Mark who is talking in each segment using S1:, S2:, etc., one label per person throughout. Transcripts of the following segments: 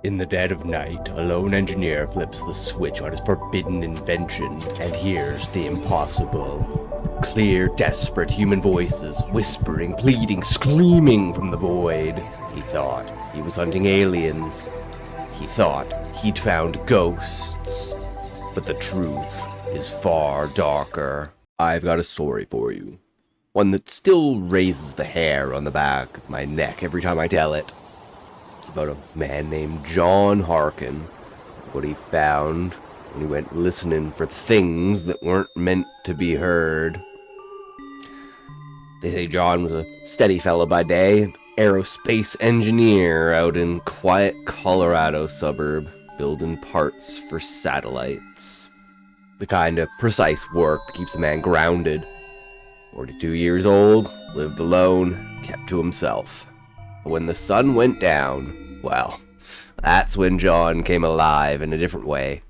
S1: In the dead of night, a lone engineer flips the switch on his forbidden invention and hears the impossible. Clear, desperate human voices, whispering, pleading, screaming from the void. He thought he was hunting aliens. He thought he'd found ghosts. But the truth is far darker. I've got a story for you. One that still raises the hair on the back of my neck every time I tell it. It's about a man named John Harkin. What he found when he went listening for things that weren't meant to be heard. They say John was a steady fellow by day, an aerospace engineer out in quiet Colorado suburb, building parts for satellites. The kind of precise work that keeps a man grounded. 42 years old, lived alone, kept to himself. But when the sun went down, well, that's when John came alive in a different way.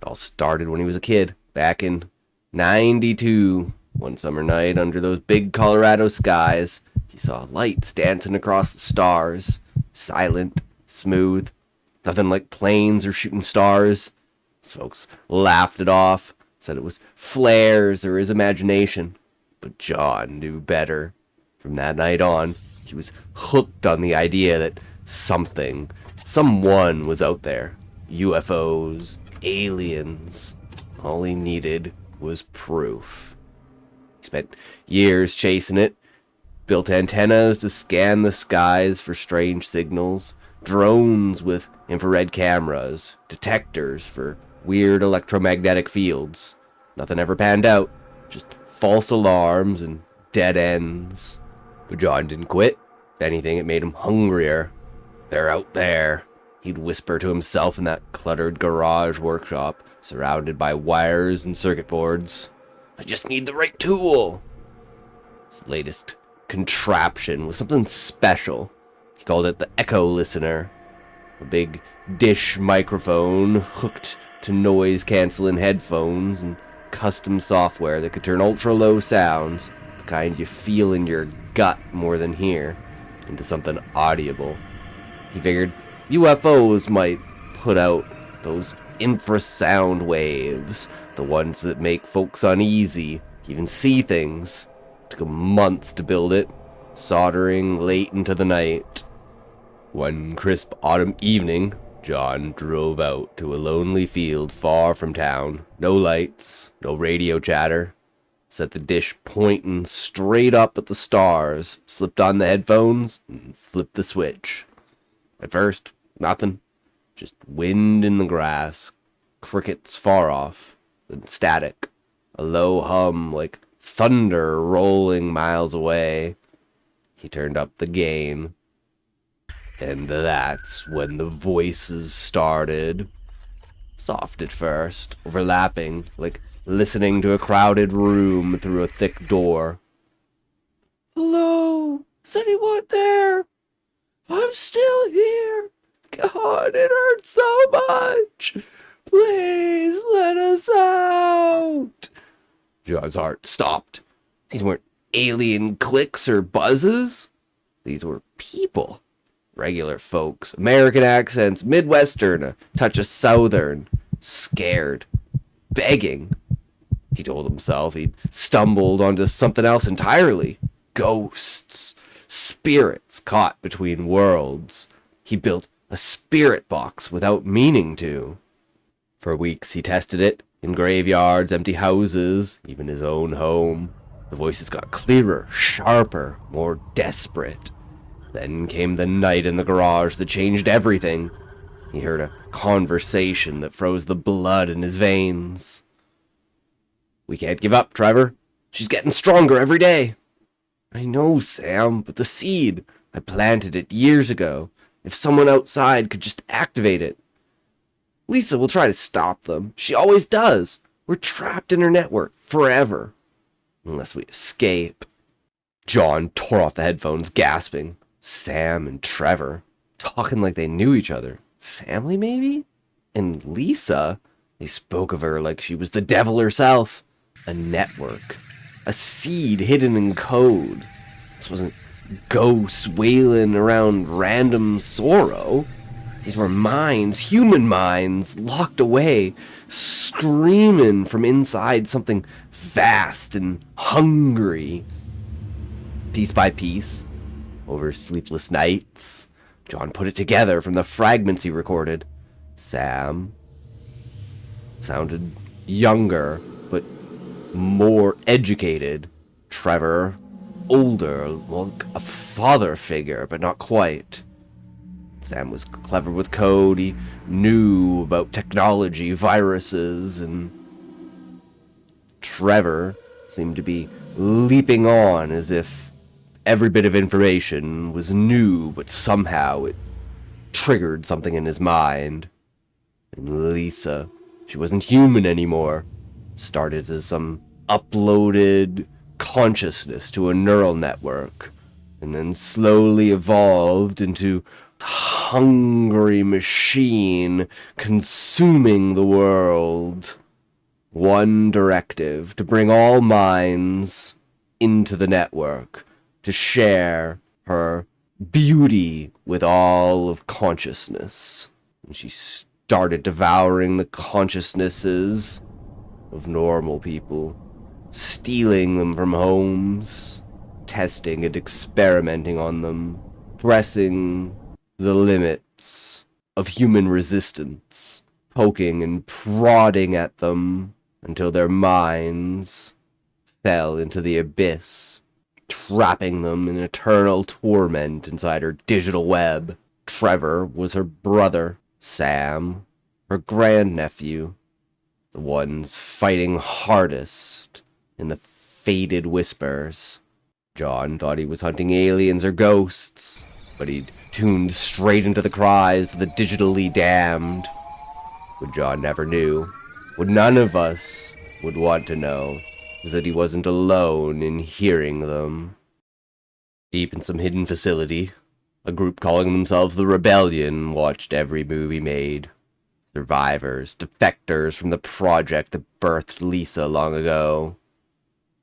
S1: It all started when he was a kid, back in '92. One summer night, under those big Colorado skies, he saw lights dancing across the stars. Silent, smooth, nothing like planes or shooting stars. His folks laughed it off, said it was flares or his imagination. But John knew better. From that night on, he was hooked on the idea that someone was out there. UFOs, aliens. All he needed was proof. He spent years chasing it, built antennas to scan the skies for strange signals, drones with infrared cameras, detectors for weird electromagnetic fields. Nothing ever panned out, just false alarms and dead ends. But John didn't quit. If anything, it made him hungrier. They're out there, he'd whisper to himself in that cluttered garage workshop, surrounded by wires and circuit boards. I just need the right tool. His latest contraption was something special. He called it the Echo Listener. A big dish microphone hooked to noise-canceling headphones and custom software that could turn ultra-low sounds, the kind you feel in your gut more than hear, into something audible. He figured UFOs might put out those infrasound waves, the ones that make folks uneasy, even see things. Took him months to build it, soldering late into the night. One crisp autumn evening, John drove out to a lonely field far from town. No lights, no radio chatter. Set the dish pointing straight up at the stars, slipped on the headphones, and flipped the switch. At first, nothing. Just wind in the grass, crickets far off, then static. A low hum like thunder rolling miles away. He turned up the gain. And that's when the voices started. Soft at first, overlapping, like listening to a crowded room through a thick door. Hello? Is anyone there? I'm still here. God, it hurts so much. Please let us out. John's heart stopped. These weren't alien clicks or buzzes. These were people. Regular folks. American accents, Midwestern, a touch of Southern. Scared. Begging. He told himself he'd stumbled onto something else entirely. Ghosts. Spirits caught between worlds. He built a spirit box without meaning to. For weeks he tested it, in graveyards, empty houses, even his own home. The voices got clearer, sharper, more desperate. Then came the night in the garage that changed everything. He heard a conversation that froze the blood in his veins. We can't give up, Trevor. She's getting stronger every day. I know, Sam, but the seed, I planted it years ago. If someone outside could just activate it. Lisa will try to stop them. She always does. We're trapped in her network forever. Unless we escape. John tore off the headphones, gasping. Sam and Trevor, talking like they knew each other. Family, maybe? And Lisa, they spoke of her like she was the devil herself. A network. A seed hidden in code. This wasn't ghosts wailing around random sorrow. These were minds, human minds, locked away, screaming from inside something vast and hungry. Piece by piece, over sleepless nights, John put it together from the fragments he recorded. Sam sounded younger, but more educated. Trevor, older, like a father figure, but not quite. Sam was clever with code. He knew about technology, viruses, and Trevor seemed to be leaping on as if every bit of information was new, but somehow it triggered something in his mind. And Lisa, she wasn't human anymore. Started as some uploaded consciousness to a neural network, and then slowly evolved into a hungry machine consuming the world. One directive: to bring all minds into the network, to share her beauty with all of consciousness. And she started devouring the consciousnesses of normal people, stealing them from homes, testing and experimenting on them, pressing the limits of human resistance, poking and prodding at them until their minds fell into the abyss, trapping them in eternal torment inside her digital web. Trevor was her brother, Sam, her grandnephew, the ones fighting hardest in the faded whispers. John thought he was hunting aliens or ghosts, but he'd tuned straight into the cries of the digitally damned. What John never knew, what none of us would want to know, is that he wasn't alone in hearing them. Deep in some hidden facility, a group calling themselves the Rebellion watched every move he made. Survivors, defectors from the project that birthed Lisa long ago.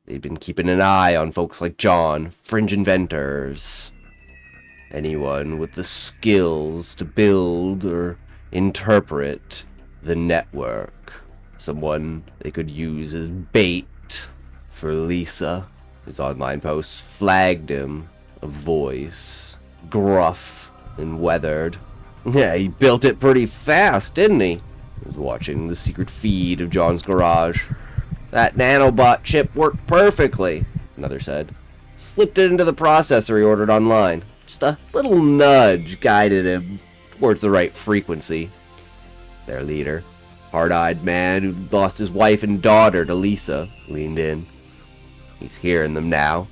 S1: They'd been keeping an eye on folks like John, fringe inventors. Anyone with the skills to build or interpret the network. Someone they could use as bait for Lisa. His online posts flagged him a voice, gruff and weathered. Yeah, he built it pretty fast, didn't he? He was watching the secret feed of John's garage. That nanobot chip worked perfectly, another said. Slipped it into the processor he ordered online. Just a little nudge guided him towards the right frequency. Their leader, hard-eyed man who'd lost his wife and daughter to Lisa, leaned in. He's hearing them now.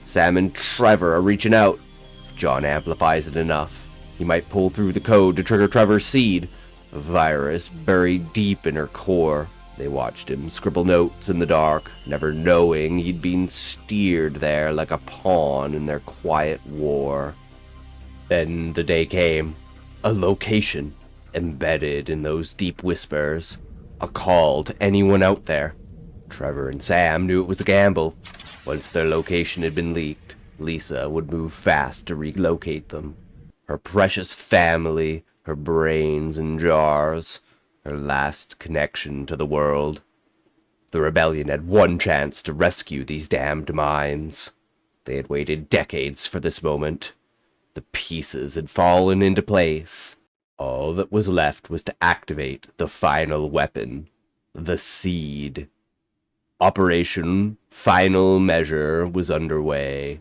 S1: Sam and Trevor are reaching out. If John amplifies it enough, he might pull through the code to trigger Trevor's seed, a virus buried deep in her core. They watched him scribble notes in the dark, never knowing he'd been steered there like a pawn in their quiet war. Then the day came. A location embedded in those deep whispers. A call to anyone out there. Trevor and Sam knew it was a gamble. Once their location had been leaked, Lisa would move fast to relocate them. Her precious family, her brains in jars, her last connection to the world. The Rebellion had one chance to rescue these damned minds. They had waited decades for this moment. The pieces had fallen into place. All that was left was to activate the final weapon, the seed. Operation Final Measure was underway.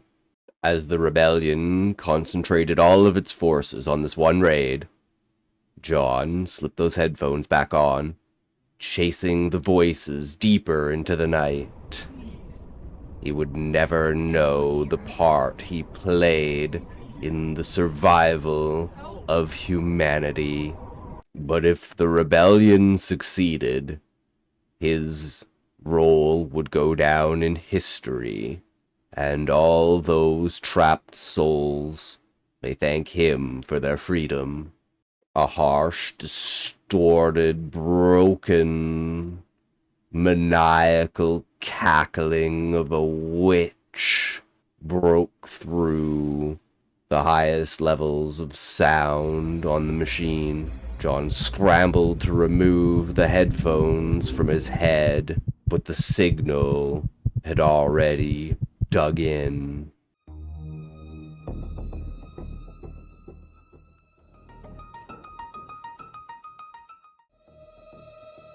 S1: As the Rebellion concentrated all of its forces on this one raid, John slipped those headphones back on, chasing the voices deeper into the night. He would never know the part he played in the survival of humanity. But if the Rebellion succeeded, his role would go down in history, and all those trapped souls may thank him for their freedom. A harsh, distorted, broken, maniacal cackling of a witch broke through the highest levels of sound on the machine. John scrambled to remove the headphones from his head, but the signal had already dug in.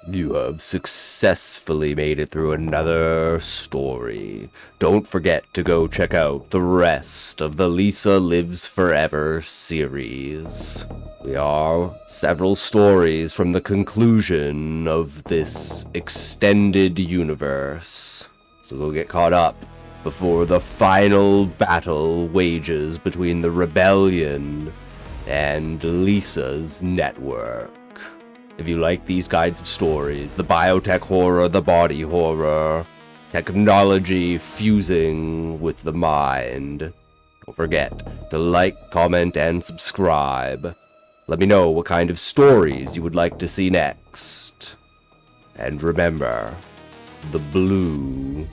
S1: You have successfully made it through another story. Don't forget to go check out the rest of the Lisa Lives Forever series. We are several stories from the conclusion of this extended universe. So go get caught up before the final battle wages between the Rebellion and Lisa's network. If you like these kinds of stories, the biotech horror, the body horror, technology fusing with the mind, don't forget to like, comment, and subscribe. Let me know what kind of stories you would like to see next. And remember, the blue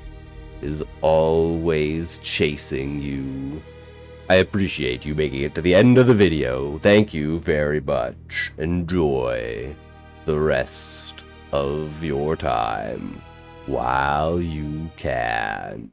S1: is always chasing you. I appreciate you making it to the end of the video. Thank you very much. Enjoy the rest of your time while you can.